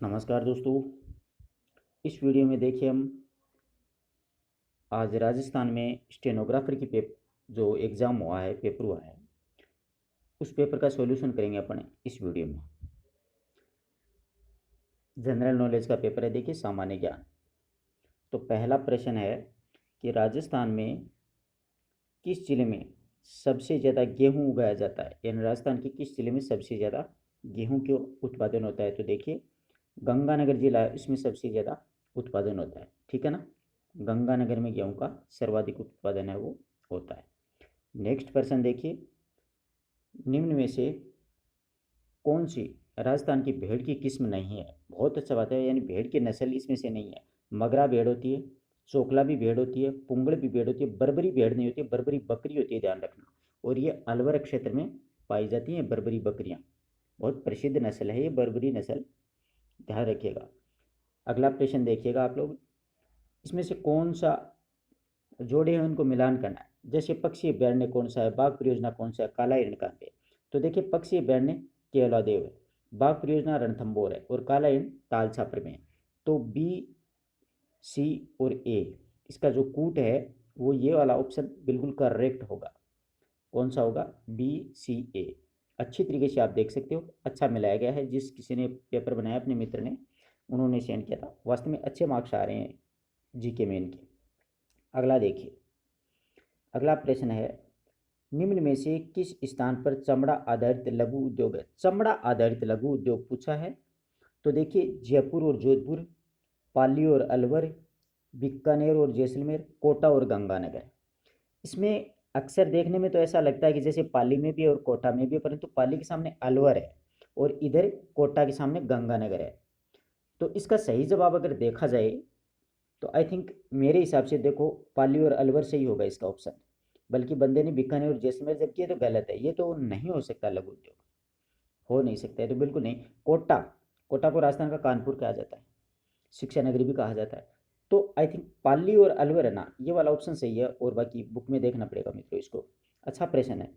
नमस्कार दोस्तों। इस वीडियो में देखिए हम आज राजस्थान में स्टेनोग्राफर की जो एग्ज़ाम हुआ है, पेपर हुआ है, उस पेपर का सॉल्यूशन करेंगे अपन इस वीडियो में। जनरल नॉलेज का पेपर है, देखिए सामान्य ज्ञान। तो पहला प्रश्न है कि राजस्थान में किस जिले में सबसे ज़्यादा गेहूँ उगाया जाता है, यानी राजस्थान के किस जिले में सबसे ज़्यादा गेहूँ के उत्पादन होता है। तो देखिए गंगानगर जिला है, इसमें सबसे ज़्यादा उत्पादन होता है, ठीक है ना। गंगानगर में गेहूं का सर्वाधिक उत्पादन है वो होता है। नेक्स्ट प्रश्न देखिए, निम्न में से कौन सी राजस्थान की भेड़ की किस्म नहीं है। बहुत अच्छा बात है, यानी भेड़ की नस्ल इसमें से नहीं है। मगरा भेड़ होती है, चोकला भी भेड़ होती है, पुंगड़ भी भेड़ होती है, बर्बरी भेड़ नहीं होती है, बर्बरी बकरी होती है, ध्यान रखना। और ये अलवर क्षेत्र में पाई जाती हैं बर्बरी बकरियाँ। बहुत प्रसिद्ध नस्ल है ये बर्बरी नस्ल, ध्यान रखिएगा। अगला प्रश्न देखिएगा आप लोग, इसमें से कौन सा जोड़े हैं उनको मिलान करना है। जैसे पक्षी अभ्यारण्य कौन सा है, बाघ परियोजना कौन सा है, काला हिरण कहाँ पे। तो देखिए पक्षी अभ्यारण्य केवलादेव है, बाघ परियोजना रणथंभौर है, और काला हिरण ताल छापर में है। तो बी, सी और ए, इसका जो कूट है वो ये वाला ऑप्शन बिल्कुल करेक्ट होगा। कौन सा होगा, बी सी ए। अच्छी तरीके से आप देख सकते हो, अच्छा मिलाया गया है। जिस किसी ने पेपर बनाया अपने मित्र ने, उन्होंने सेंड किया था। वास्तव में अच्छे मार्क्स आ रहे हैं जीके मेन के। अगला देखिए, अगला प्रश्न है, निम्न में से किस स्थान पर चमड़ा आधारित लघु उद्योग है। चमड़ा आधारित लघु उद्योग पूछा है। तो देखिए जयपुर और जोधपुर, पाली और अलवर, बीकानेर और जैसलमेर, कोटा और गंगानगर। इसमें अक्सर देखने में तो ऐसा लगता है कि जैसे पाली में भी है और कोटा में भी है, परंतु पाली के सामने अलवर है और इधर कोटा के सामने गंगानगर है। तो इसका सही जवाब अगर देखा जाए तो आई थिंक मेरे हिसाब से देखो पाली और अलवर से ही होगा इसका ऑप्शन। बल्कि बंदे ने बीकानेर और जैसलमेर जब किया तो गलत है, ये तो नहीं हो सकता, लघु उद्योग हो नहीं सकता है, तो बिल्कुल नहीं। कोटा, कोटा को राजस्थान का कानपुर कहा जाता है, शिक्षा नगरी भी कहा जाता है। तो आई थिंक पाली और अलवर है ना, ये वाला ऑप्शन सही है, और बाकी बुक में देखना पड़ेगा मित्रों इसको। अच्छा प्रश्न है।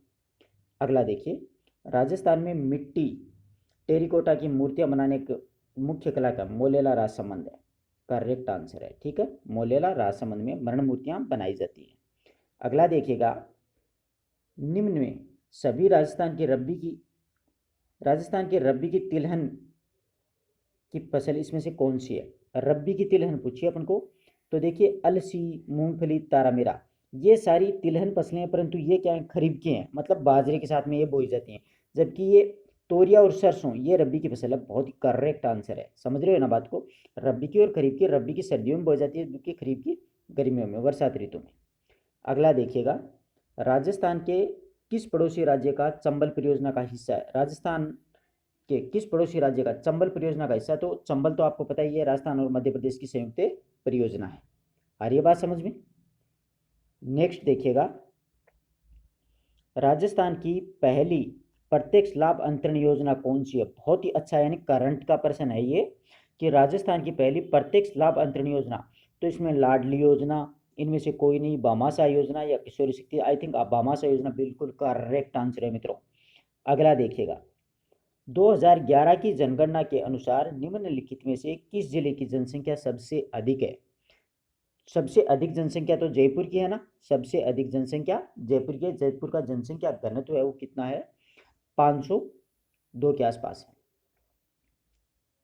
अगला देखिए, राजस्थान में मिट्टी टेरिकोटा की मूर्तियां बनाने के मुख्य कला का मोलेला राजसमंद है। करेक्ट आंसर है, ठीक है। मोलेला राजसमंद में मरण मूर्तियां बनाई जाती हैं। अगला देखिएगा, निम्न में सभी राजस्थान के रब्बी की तिलहन की फसल इसमें से कौन सी है। रब्बी की तिलहन पूछी अपन को। तो देखिए अलसी, मूंगफली, तारामीरा, ये सारी तिलहन फसलें हैं, परंतु ये क्या है, खरीफ की हैं, मतलब बाजरे के साथ में ये बोई जाती हैं। जबकि ये तोरिया और सरसों ये रब्बी की फसल है। बहुत ही करेक्ट आंसर है, समझ रहे हो ना बात को। रब्बी की और खरीफ की, रब्बी की सर्दियों में बोई जाती है, जबकि खरीफ की गर्मियों में, बरसात ऋतु में। अगला देखिएगा, राजस्थान के किस पड़ोसी राज्य का चंबल परियोजना का हिस्सा है। राजस्थान के किस पड़ोसी राज्य का चंबल परियोजना का हिस्सा। तो चंबल तो आपको पता ही है, राजस्थान और मध्य प्रदेश की संयुक्त परियोजना है। आ रही है बात समझ में। नेक्स्ट देखिएगा, राजस्थान की पहली प्रत्यक्ष लाभ अंतरण योजना कौन सी है। बहुत ही अच्छा, यानी करंट का प्रश्न है ये, कि राजस्थान की पहली प्रत्यक्ष लाभ अंतरण योजना। तो इसमें लाडली योजना, इनमें से कोई नहीं, भामाशाह योजना या किशोरी शक्ति। आई थिंक भामाशाह योजना बिल्कुल करेक्ट आंसर है मित्रों। अगला देखिएगा, 2011 की जनगणना के अनुसार निम्नलिखित में से किस जिले की जनसंख्या सबसे अधिक है। सबसे अधिक जनसंख्या तो जयपुर की है ना, सबसे अधिक जनसंख्या जयपुर की है। जयपुर का जनसंख्या घनत्व है वो कितना है, 502 के आसपास है।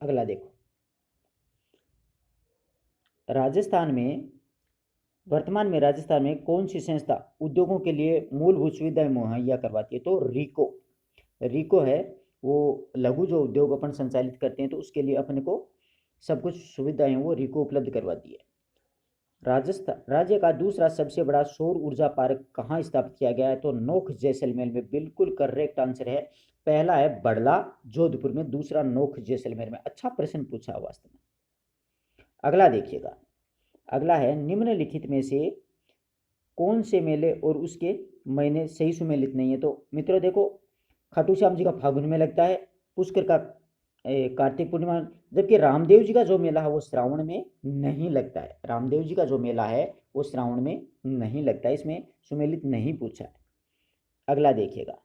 अगला देखो, राजस्थान में वर्तमान में राजस्थान में कौन सी संस्था उद्योगों के लिए मूलभूत सुविधाएं मुहैया करवाती है। तो रिको, रिको है वो, लघु जो उद्योग अपन संचालित करते हैं तो उसके लिए अपने को सब कुछ सुविधाएं वो रिको उपलब्ध करवाती है। राजस्थान राज्य का दूसरा सबसे बड़ा सौर ऊर्जा पार्क कहाँ स्थापित किया गया है। तो नोख जैसलमेर में, बिल्कुल करेक्ट आंसर है। पहला है बड़ला जोधपुर में, दूसरा नोख जैसलमेर में। अच्छा प्रश्न पूछा वास्तव में। अगला देखिएगा, अगला है, निम्नलिखित में से कौन से मेले और उसके महीने सही सुमेलित नहीं है। तो मित्रों देखो, खाटू श्याम जी का फागुन में लगता है, पुष्कर का कार्तिक पूर्णिमा, जबकि रामदेव जी का जो मेला है वो श्रावण में नहीं लगता है। रामदेव जी का जो मेला है वो श्रावण में नहीं लगता है, इसमें सुमेलित नहीं पूछा है। अगला देखिएगा,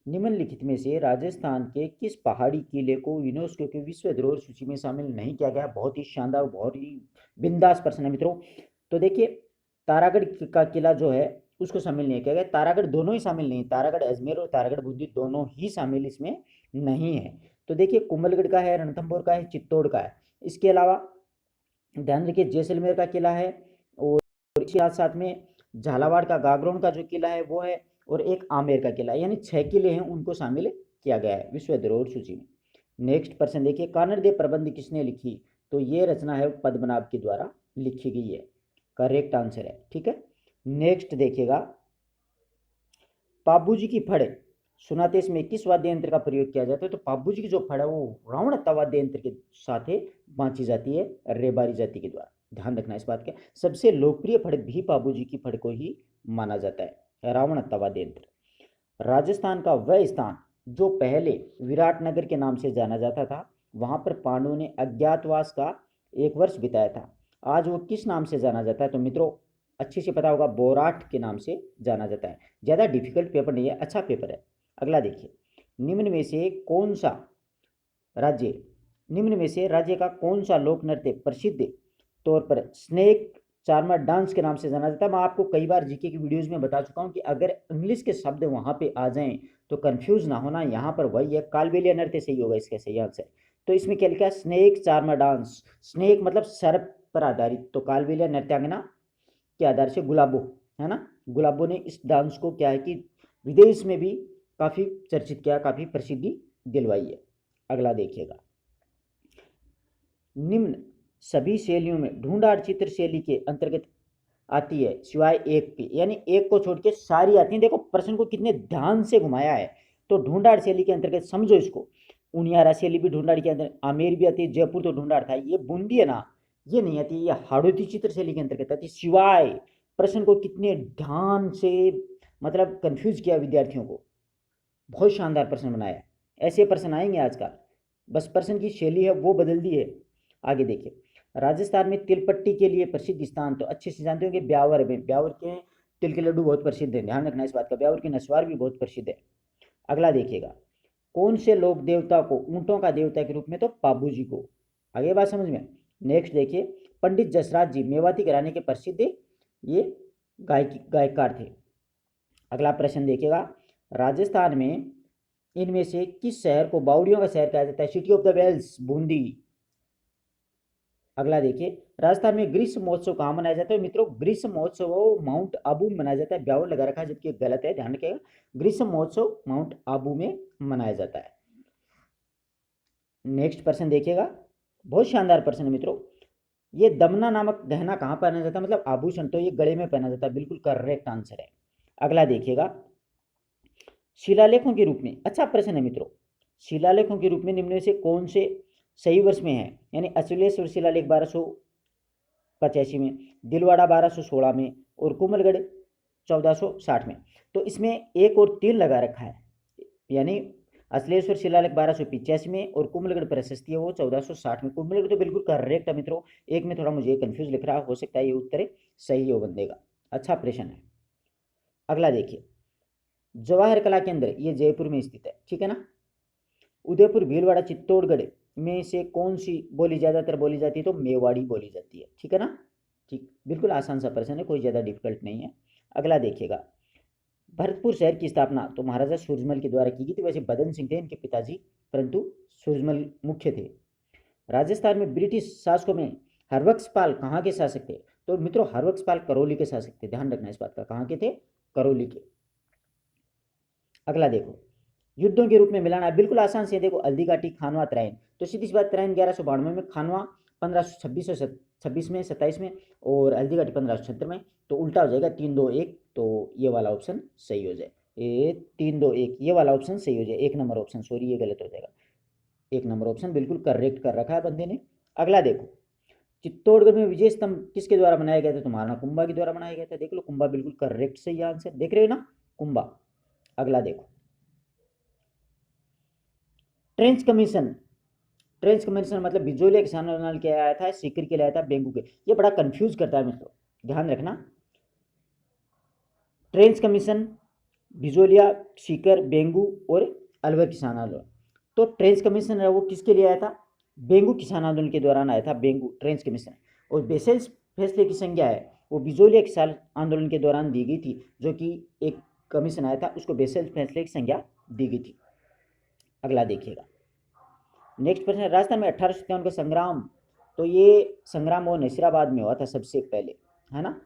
निम्नलिखित में से राजस्थान के किस पहाड़ी किले को यूनेस्को के विश्व धरोहर सूची में शामिल नहीं किया गया? बहुत ही शानदार, बहुत ही बिंदास प्रश्न है मित्रों। तो देखिए, तारागढ़ का किला जो है उसको शामिल नहीं किया गया। तारागढ़ दोनों ही शामिल नहीं, तारागढ़ अजमेर और तारागढ़ बूंदी दोनों ही शामिल इसमें नहीं है। तो देखिए, कुंभलगढ़ का है, रणथंभौर का है, चित्तौड़ का है। इसके अलावा ध्यान रखिए, जैसलमेर का किला है, और इसके साथ साथ में झालावाड़ का गागरोन का जो किला है वो है, और एक आमेर का किला, यानी 6 किले हैं, उनको शामिल किया गया है विश्व धरोहर सूची में। नेक्स्ट प्रश्न देखिए, कानड़देव प्रबंध किसने लिखी? तो ये रचना है पद्मनाभ के द्वारा लिखी गई है, करेक्ट आंसर है। ठीक है, नेक्स्ट देखिएगा, पाबूजी की फड़ सुनाते इसमें किस वाद्य यंत्र का प्रयोग किया जाता है? तो पाबूजी की जो फड़ है वो रावणत्ता वाद्य यंत्र के साथ बांची जाती है, रेबारी जाति के द्वारा। ध्यान रखना इस बात का। सबसे लोकप्रिय फड़ भी पाबूजी की फड़ को ही माना जाता है, रावणत्ता वाद्य यंत्र। राजस्थान का वह स्थान जो पहले विराटनगर के नाम से जाना जाता था, वहां पर पांडवों ने अज्ञातवास का 1 वर्ष बिताया था, आज वो किस नाम से जाना जाता है? तो मित्रों अच्छे से पता होगा, बोराट के नाम से जाना जाता है। ज़्यादा डिफिकल्ट पेपर नहीं है, अच्छा पेपर है। अगला देखिए, निम्न में से कौन सा राज्य निम्न में से राज्य का कौन सा लोक नृत्य प्रसिद्ध तौर पर स्नेक चार्मर डांस के नाम से जाना जाता है? मैं आपको कई बार जीके की वीडियोस में बता चुका हूं कि अगर इंग्लिश के शब्द वहां पे आ जाएं तो कंफ्यूज ना होना, यहाँ पर वही है, कालबेलिया नृत्य सही होगा इसका सही आंसर। तो इसमें क्या लिखा है? Snake charmer dance. स्नेक मतलब सर्प पर आधारित, तो कालबेलिया नृत्यांगना के आधार से गुलाबो, है ना, गुलाबो ने इस डांस को क्या है कि विदेश में भी काफी चर्चित किया, काफी प्रसिद्धि दिलवाई है। अगला देखिएगा, निम्न सभी शैलियों में ढूंढाड़ चित्र शैली के अंतर्गत आती है सिवाय एक की, यानी एक को छोड़ के सारी आती है। देखो प्रश्न को कितने ध्यान से घुमाया है। तो ढूंढाड़ शैली के अंतर्गत समझो इसको, उनियारा शैली भी ढूंढाड़ के अंदर, आमेर भी आती है, जयपुर तो ढूंढाड़ था, ये बूंदी है ना, ये नहीं आती, ये हाड़ौती चित्र शैली के अंतर्गत आती, सिवाय। प्रश्न को कितने ध्यान से मतलब कंफ्यूज किया विद्यार्थियों को, बहुत शानदार प्रश्न बनाया। ऐसे प्रश्न आएंगे आजकल, बस प्रश्न की शैली है वो बदल दी है। आगे देखिए, राजस्थान में तिलपट्टी के लिए प्रसिद्ध स्थान तो अच्छे से जानते होंगे, ब्यावर में, ब्यावर के तिल के लड्डू बहुत प्रसिद्ध है, ध्यान रखना इस बात का। ब्यावर की नस्वार भी बहुत प्रसिद्ध है। अगला देखिएगा, कौन से लोक देवता को ऊंटों का देवता के रूप में? तो पाबू जी को। आगे बात समझ में। नेक्स्ट देखिए, पंडित जसराज जी मेवाती घराने के प्रसिद्ध ये गायककार थे। अगला प्रश्न देखिएगा, राजस्थान में इनमें से किस शहर को बावड़ियों का शहर कहा जाता है? City of the wells, Bundi. अगला देखिए, राजस्थान में ग्रीष्म महोत्सव कहाँ मनाया जाता है? मित्रों ग्रीष्म महोत्सव माउंट आबू में मनाया जाता है। ब्यावर लगा रखा है जबकि गलत है, ध्यान रखिएगा, ग्रीष्म महोत्सव माउंट आबू में मनाया जाता है। नेक्स्ट प्रश्न देखिएगा, बहुत शानदार प्रश्न है मित्रों, ये दमना नामक गहना कहाँ पहना जाता है? मतलब आभूषण, तो ये गले में पहना जाता है, बिल्कुल करेक्ट आंसर है। अगला देखिएगा, शिलालेखों के रूप में, अच्छा प्रश्न है मित्रों, शिलालेखों के रूप में निम्न में से कौन से सही वर्ष में है? यानी अचलेश्वर शिलालेख 1285 में, दिलवाड़ा 1216 में, और कुमलगढ़ 1460 में। तो इसमें 1 और 3 लगा रखा है, यानी अचलेश्वर शिलालेख 1285 में और कुमलगढ़ प्रशस्ति है वो 1460 में। कुमलगढ़ तो बिल्कुल करेक्ट है मित्रों, एक में थोड़ा मुझे कंफ्यूज लिख रहा, हो सकता है ये उत्तर सही हो बंदेगा। अच्छा प्रश्न है। अगला देखिए, जवाहर कला केंद्र ये जयपुर में स्थित है, ठीक है ना। उदयपुर, भीलवाड़ा, चित्तौड़गढ़ में से कौन सी बोली ज़्यादातर बोली जाती है? तो मेवाड़ी बोली जाती है, ठीक है ना। ठीक, बिल्कुल आसान सा प्रश्न है, कोई ज़्यादा डिफिकल्ट नहीं है। अगला देखिएगा, भरतपुर शहर की स्थापना तो महाराजा सूरजमल के द्वारा की गई थी, वैसे बदन सिंह थे इनके पिताजी, परंतु सूरजमल मुख्य थे। राजस्थान में ब्रिटिश शासकों में हरबख्शपाल कहाँ के शासक थे? तो मित्रों हरबख्शपाल करौली के शासक थे, ध्यान रखना इस बात का, कहाँ के थे? करौली के। अगला देखो, युद्धों के रूप में मिलाना बिल्कुल आसान से, देखो हल्दी घाटी, खानवा, तराइन, तो सीधी सी बात, तराइन 1192 में, खानवा 1526 में, 27 में, और हल्दी घाटी 1576 में। तो उल्टा हो जाएगा 3 2 1, तो ये वाला ऑप्शन सही हो जाए, ये 3 2 1 ये वाला ऑप्शन सही हो जाए, 1 नंबर ऑप्शन, सॉरी ये गलत हो जाएगा, 1 नंबर ऑप्शन बिल्कुल करेक्ट कर रखा है बंदे ने। अगला देखो, चित्तौड़गढ़ में विजय स्तंभ किसके द्वारा बनाया गया था? तो महाराणा कुंभा के द्वारा बनाया गया था, देख लो कुंभा बिल्कुल करेक्ट सही आंसर, देख रहे हो ना, कुंभा। अगला देखो, ट्रेंच कमीशन, ट्रेंच कमीशन मतलब बिजोलिया किसान आंदोलन के आया था, सीकर के लिए आया था, बेंगू के, ये बड़ा कंफ्यूज करता है मित्रों, ध्यान रखना। ट्रेंच कमीशन बिजोलिया, सीकर, बेंगू और अलवर किसान आंदोलन। तो ट्रेंच कमीशन है वो किसके लिए आया था? बेंगू किसान आंदोलन के दौरान आया था, बेंगू ट्रेंच कमीशन। और बेसेल्स फैसले की संज्ञा है वो बिजोलिया किसान आंदोलन के दौरान दी गई थी, जो कि एक कमीशन आया था, उसको बेसेल्स फैसले की संज्ञा दी गई थी। अगला देखिएगा, नेक्स्ट प्रश्न है, राजस्थान में 1857 का संग्राम, तो ये संग्राम वो नसीराबाद में हुआ था सबसे पहले, है ना,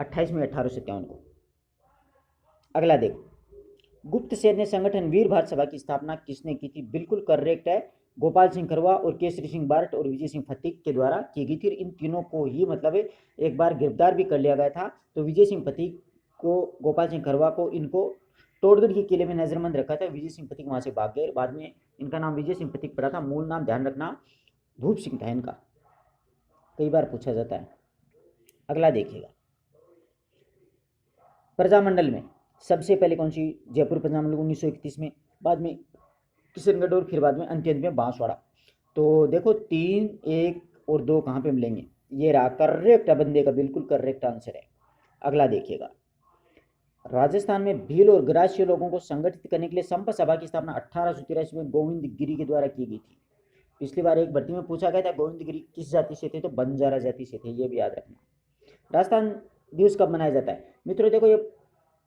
28 में 1857 को। अगला देखो, गुप्त सैन्य संगठन वीर भारत सभा की स्थापना किसने की थी? बिल्कुल करेक्ट है, गोपाल सिंह खरवा और केसरी सिंह बारट और विजय सिंह फतीक के द्वारा की गई थी। इन तीनों को ही मतलब एक बार गिरफ्तार भी कर लिया गया था। तो विजय सिंह फतीक को, गोपाल सिंह खरवा को, इनको टोडगढ़ के किले में नजरबंद रखा था। विजय सिंह फतीक वहां से भाग गए, बाद में इनका नाम विजय सिंह फतीक पड़ा था। मूल नाम ध्यान रखना भूप सिंह था इनका, कई बार पूछा जाता है। अगला देखिएगा, प्रजामंडल में सबसे पहले कौन सी? जयपुर प्रजामंडल 1931 में, बाद में किशनगढ़ और फिर बाद में अंत्यंत में बांसवाड़ा। तो देखो 3, 1 और 2 कहाँ पे मिलेंगे? ये रहा करेक्ट बंदे का, बिल्कुल करेक्ट आंसर है। अगला देखिएगा, राजस्थान में भील और ग्रासीय लोगों को संगठित करने के लिए संप सभा की स्थापना 1883 में गोविंद गिरी के द्वारा की गई थी। पिछली बार एक भर्ती में पूछा गया था गोविंद गिरी किस जाति से थे, तो बंजारा जाति से थे, ये भी याद रखना। राजस्थान दिवस कब मनाया जाता है? मित्रों देखो, ये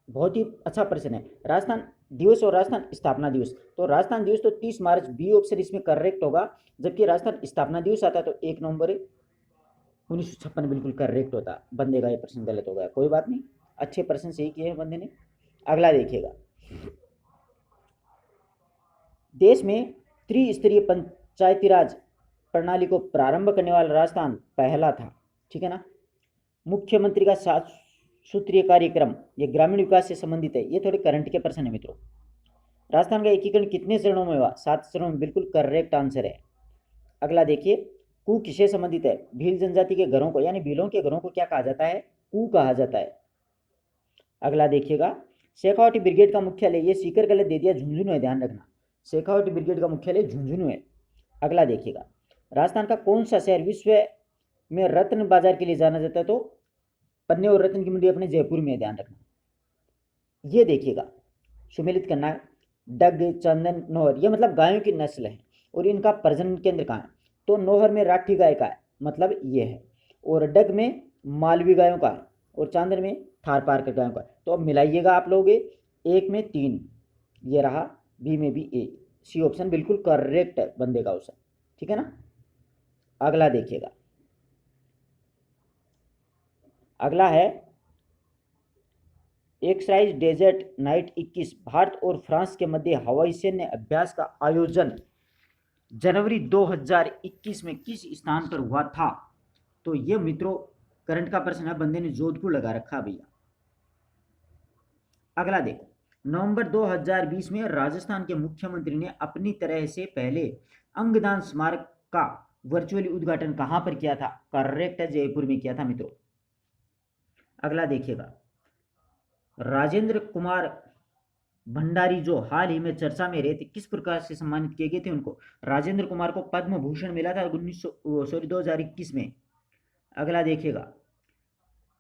बहुत ही अच्छा प्रश्न है। राजस्थान दिवस और राजस्थान स्थापना दिवस, तो राजस्थान दिवस तो 30 मार्च, बी ऑप्शन इसमें करेक्ट होगा। जबकि राजस्थान स्थापना दिवस आता है तो 1 नवंबर 1956 बिल्कुल करेक्ट होता। बंदे का ये प्रश्न गलत हो गया, कोई बात नहीं, अच्छे प्रश्न सही किए हैं बंदे ने। अगला देखिएगा, देश में त्रिस्तरीय पंचायती राज प्रणाली को प्रारंभ करने वाला राजस्थान पहला था, ठीक है ना। मुख्यमंत्री का 7 सूत्रीय कार्यक्रम, ये ग्रामीण विकास से संबंधित है। ये थोड़े करंट के प्रश्न है मित्रों। राजस्थान का एकीकरण कितने चरणों में हुआ? 7 चरणों में, बिल्कुल करेक्ट आंसर है। अगला देखिए, कू किससे संबंधित है? भील जनजाति के घरों को, यानी भीलों के घरों को क्या कहा जाता है? कू कहा जाता है। अगला देखिएगा, शेखावटी ब्रिगेड का मुख्यालय, ये सीकर गलत दे दिया, झुंझुनू है, ध्यान रखना। शेखावटी ब्रिगेड का मुख्यालय झुंझुनू है। अगला देखिएगा, राजस्थान का कौन सा शहर विश्व में रत्न बाजार के लिए जाना जाता है? तो पन्ने और रत्न की मंडी अपने जयपुर में है, ध्यान रखना। ये देखिएगा, सुमेलित करना है, डग, चंदन, नौहर, ये मतलब गायों की नस्ल है। और इनका प्रजनन केंद्र कहाँ है? तो नौहर में राठी गाय का है, मतलब ये है। और डग में मालवी गायों का है, और चांदन में थार पारकर गायों का है। तो अब मिलाइएगा आप लोग, 1 में 3, ये रहा, बी में भी ए, सी ऑप्शन बिल्कुल करेक्ट है बंदे का ऑप्शन, ठीक है ना। अगला देखिएगा, अगला है एक्सराइज डेजर्ट नाइट 21, भारत और फ्रांस के मध्य हवाई सैन्य अभ्यास का आयोजन जनवरी 2021 में किस स्थान पर हुआ था? तो ये मित्रों करंट का प्रश्न है, बंदे ने जोधपुर लगा रखा भैया। अगला देखो, नवंबर 2020 में राजस्थान के मुख्यमंत्री ने अपनी तरह से पहले अंगदान स्मारक का वर्चुअली उद्घाटन कहां पर किया था? करेक्ट है, जयपुर में किया था मित्रों। अगला देखिएगा, राजेंद्र कुमार भंडारी जो हाल ही में चर्चा में रहे थे, किस प्रकार से सम्मानित किए गए थे उनको? राजेंद्र कुमार को पद्म भूषण मिला था 2021 में। अगला देखिएगा,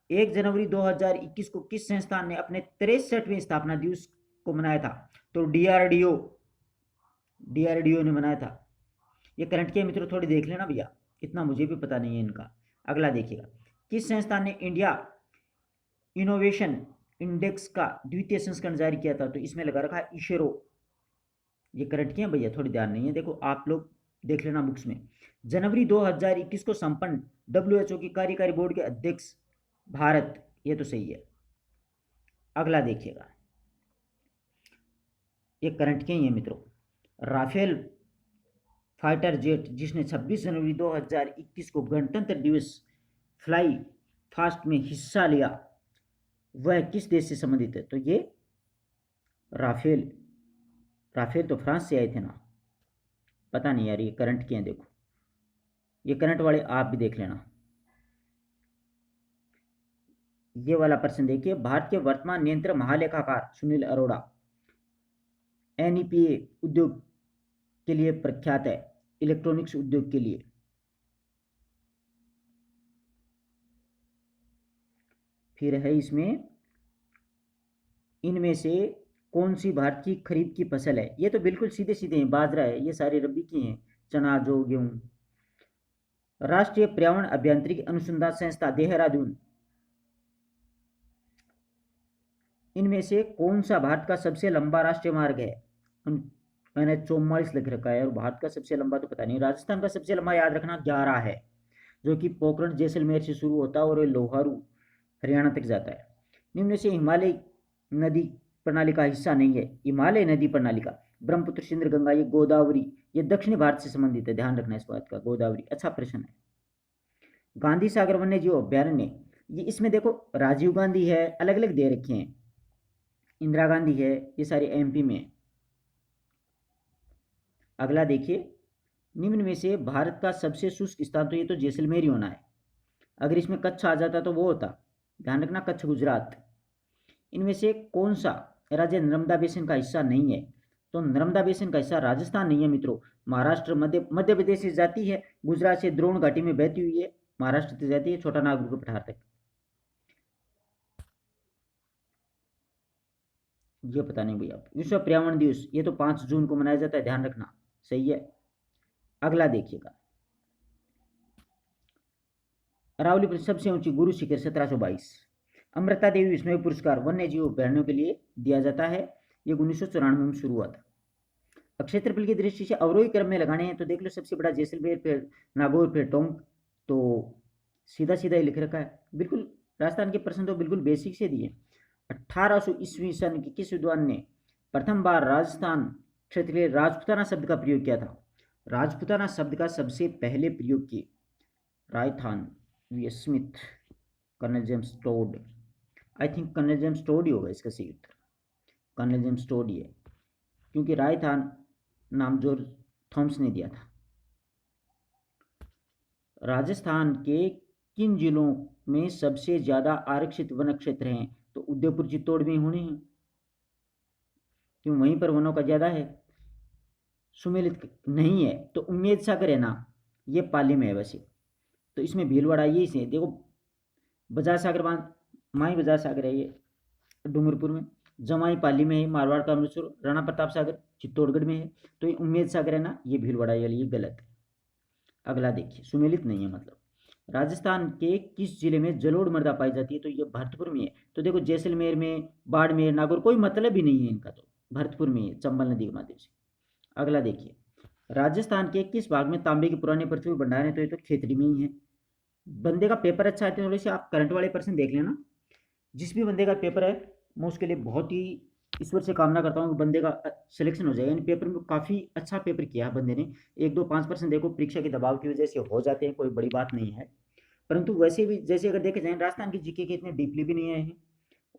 1 जनवरी 2021 को किस संस्थान ने अपने 63वें स्थापना दिवस को मनाया था? तो डीआरडीओ ने मनाया था। ये करंट के मित्रों थोड़ी देख लेना भैया, इतना मुझे भी पता नहीं है इनका। अगला देखिएगा, किस संस्थान ने इंडिया इनोवेशन इंडेक्स का द्वितीय संस्करण जारी किया था? तो इसमें लगा रखा है इशरो। ये करंट किए भैया, थोड़ी ध्यान नहीं है, देखो आप लोग देख लेना बुक्स में। जनवरी 2021 को संपन्न डब्ल्यूएचओ की कार्यकारी बोर्ड के अध्यक्ष भारत, ये तो सही है। अगला देखिएगा, ये करंट के ही है मित्रों, राफेल फाइटर जेट जिसने 26 जनवरी 2021 को गणतंत्र दिवस फ्लाई फास्ट में हिस्सा लिया, वह किस देश से संबंधित है? तो ये राफेल, राफेल तो फ्रांस से आए थे ना, पता नहीं यार, ये करंट के हैं, देखो ये करंट वाले आप भी देख लेना। ये वाला प्रश्न देखिए, भारत के वर्तमान नियंत्रक महालेखाकार सुनील अरोड़ा एनईपीए उद्योग के लिए प्रख्यात है, इलेक्ट्रॉनिक्स उद्योग के लिए। फिर है इसमें इनमें से कौन सी भारत की खरीफ की फसल है? ये तो बिल्कुल सीधे सीधे हैं, बाजरा है, ये सारी रबी की हैं, चना, जौ, गेहूं। राष्ट्रीय पर्यावरण अभियांत्रिकी अनुसंधान संस्था देहरादून, इनमें से कौन सा भारत का सबसे लंबा राष्ट्रीय मार्ग है? मैंने 44 लिख रखा है और भारत का सबसे लंबा तो पता नहीं। राजस्थान का सबसे लंबा याद रखना 11 है, जो कि पोखरण जैसलमेर से शुरू होता है और लोहारू हरियाणा तक जाता है। निम्न से हिमालय नदी प्रणाली का हिस्सा नहीं है। हिमालय नदी प्रणाली का ब्रह्मपुत्र, सिंध, गंगा, ये गोदावरी, ये दक्षिणी भारत से संबंधित है, ध्यान रखना इस बात का। गोदावरी अच्छा प्रश्न है। गांधी सागर वन्य जीव अभ्यारण्य, ये इसमें देखो राजीव गांधी है, अलग अलग दे रखे हैं, इंदिरा गांधी है, ये सारे एमपी में है। अगला देखिए, निम्न में से भारत का सबसे शुष्क स्थान, तो ये तो जैसलमेर ही होना है। अगर इसमें कच्छ आ जाता तो वो होता, ध्यान रखना, कच्छ गुजरात। इनमें से कौन सा राज्य नर्मदा बेसिन का हिस्सा नहीं है? तो नर्मदा बेसिन का हिस्सा राजस्थान नहीं है मित्रों, महाराष्ट्र, मध्य प्रदेश से जाती है, गुजरात से द्रोण घाटी में बहती हुई है, महाराष्ट्र से जाती है छोटा नागपुर के पठार तक। ये पता नहीं भैया। विश्व पर्यावरण दिवस, ये तो 5 जून को मनाया जाता है, ध्यान रखना, सही है। अगला देखिएगा, अरावली पर सबसे ऊंची गुरु शिखर 1722। अमृता देवी विश्नोई पुरस्कार वन्य जीव अभ्यारण्यों के लिए दिया जाता है, ये 1994 में शुरू हुआ था। क्षेत्रफल की दृष्टि से अवरोही क्रम में लगाने हैं तो देख लो, सबसे बड़ा जैसलमेर, फिर नागौर, फिर टोंक, तो सीधा सीधा ही लिख रखा है बिल्कुल। राजस्थान के प्रश्न तो बिल्कुल बेसिक से दिए। 1800 ईस्वी सन के किस विद्वान ने प्रथम बार राजस्थान क्षेत्र के लिए राजपुताना शब्द का प्रयोग किया था? राजपुताना शब्द का सबसे पहले प्रयोग किए रायथान V Smith, colonel James Tod, I think colonel James Tod ही होगा इसका सही उत्तर, कर्नल जेम्स टोड ही है, क्योंकि रायथान नाम जॉर्ज थॉम्स ने दिया था। राजस्थान के किन जिलों में सबसे ज्यादा आरक्षित वन क्षेत्र हैं? तो उदयपुर, चित्तौड़ में होने हैं, क्यों वहीं पर वनों का ज्यादा है। सुमेलित नहीं है तो उम्मेद सागर है ना, ये पाली में है वैसे, तो इसमें भीलवाड़ा ये से देखो, बजाज सागर बांध, माई बजाज सागर है ये डूंगरपुर में, जमाई पाली में है, मारवाड़ का अमृतसर, राणा प्रताप सागर चित्तौड़गढ़ में है, तो ये उम्मेद सागर है ना, ये भीलवाड़ा, ये गलत है। अगला देखिए, सुमेलित नहीं है मतलब। राजस्थान के किस जिले में जलोढ़ मृदा पाई जाती है? तो ये भरतपुर में है। तो देखो जैसलमेर में, बाड़मेर, नागौर, कोई मतलब ही नहीं है इनका, तो भरतपुर में है, चंबल नदी के माध्यम से। अगला देखिए, राजस्थान के किस भाग में तांबे के पुराने पृथ्वी भंडार है? तो ये तो खेतरी में ही है। बंदे का पेपर अच्छा है तो थोड़े से आप करंट वाले पर्सन देख लेना, जिस भी बंदे का पेपर है मैं उसके लिए बहुत ही ईश्वर से कामना करता हूँ कि बंदे का सिलेक्शन हो जाए। यानी पेपर में काफ़ी अच्छा पेपर किया है बंदे ने, 1-2-5% देखो परीक्षा के दबाव की वजह से हो जाते हैं, कोई बड़ी बात नहीं है, परंतु वैसे भी जैसे अगर देखे जाए राजस्थान की जीके के इतने डीपली भी नहीं आए हैं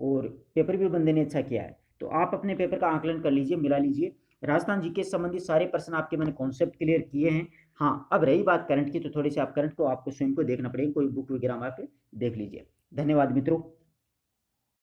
और पेपर भी बंदे ने अच्छा किया है, तो आप अपने पेपर का आकलन कर लीजिए, मिला लीजिए। राजस्थान जीके से संबंधित सारे प्रश्न आपके मैंने कॉन्सेप्ट क्लियर किए हैं। हाँ, अब रही बात करंट की, तो थोड़ी सी आप करंट को आपको स्वयं को देखना पड़ेगा, कोई बुक वगैरह में आप देख लीजिए। धन्यवाद मित्रों।